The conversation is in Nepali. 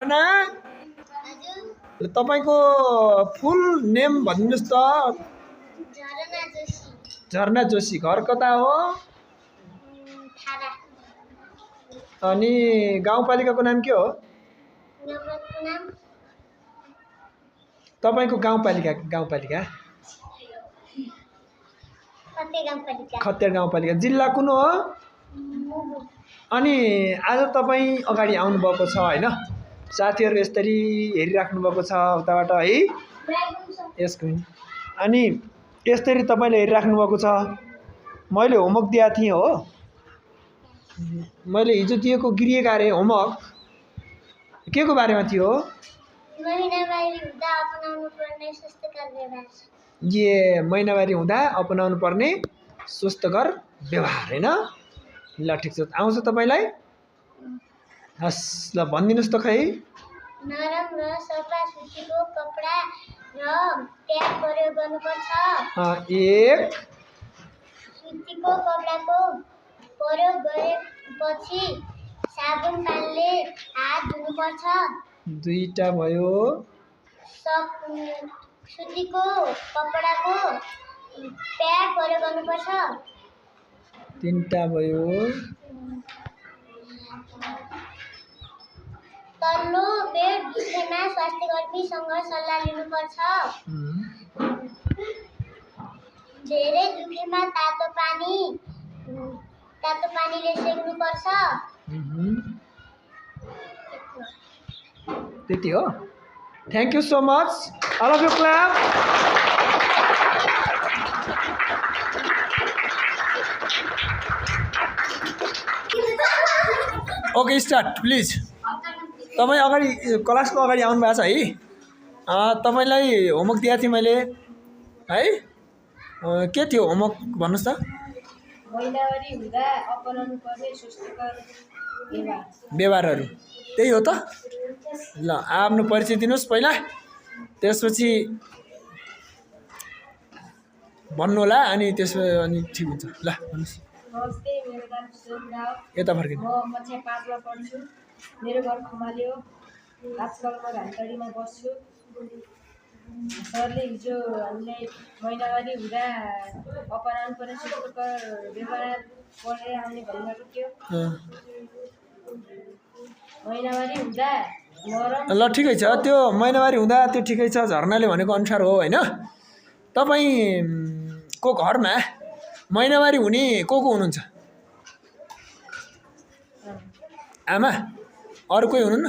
ना तपाईको फुल नेम भन्नुस् त। झरना जोशी। घर कता हो? अनि गाउँपालिकाको नाम के हो? तपाईको गाउँपालिका खत्तेर गाउँपालिका। जिल्ला कुन हो? अनि आज तपाईँ अगाडि आउनु भएको छ हैन? साथीहरु यसरी हेरिराख्नु भएको छ उताबाट है? यसको अनि यसरी तपाईले हेरिराख्नु भएको छ। मैले होमवर्क दिएको थिएँ हो। मैले हिजो दिएको गृह कार्य होमवर्क के को बारेमा थियो? महिनावारी हुँदा अपनाउनु पर्ने स्वस्थकर व्यवहार। ये महिनावारी हुँदा अपनाउनु पर्ने स्वस्थकर व्यवहार हैन? ल ठीक छ। आउँछ तपाईलाई? हस् ल भनिदिनुस् त खै। नरम र सफा सुतीको कपडा र ट्याग प्रयोग गर्नुपर्छ। एक सुतीको कपडाको प्रयोग गरेपछि साबुन पानीले हात धुनुपर्छ। दुईटा भयो। सुतीको कपडाको प्याड प्रयोग गर्नुपर्छ। तीनटा भयो। तल्लो बेड दुखेमा स्वास्थ्यकर्मीसँग सल्लाह लिनुपर्छ। धेरै दुखेमा तातो पानीले सेक्नुपर्छ। त्यति हो। Thank you so much. All of you clap. Okay start please. तपाईँ अगाडि क्लासको अगाडि आउनु भएको छ है? तपाईलाई होमवर्क दिएको थिएँ मैले है? के थियो होमवर्क भन्नुस् त? महिनावारी हुँदा अपनाउनु पर्ने स्वस्थकर व्यवहारहरू त्यही हो त? ल आफ्नो परिचय दिनुस् पहिला, त्यसपछि भन्नु होला अनि त्यसपछि अनि ठीक हुन्छ। ल भन्नुस्। नमस्ते, मेरो नाम सुरेश राव। यता फर्किनु। म कक्षा 5 मा पढ्छु। मेरो घर खमाले हो। आजकल म घानतडीमा बस्छु। सरले हिजो हामीलाई महिनावारी हुँदा अपनाउनु पर्ने स्वस्थकर व्यवहार पढेर आउने भन्नुभएको थियो। महिनावारी हुँदा ल ठिकै छ। त्यो महिनावारी हुँदा त्यो ठिकै छ। झरनाले भनेको अनुसार हो हैन? तपाईको घरमा महिनावारी हुने को हुनुहुन्छ? आमा? अरु कोही हुनुहुन्न?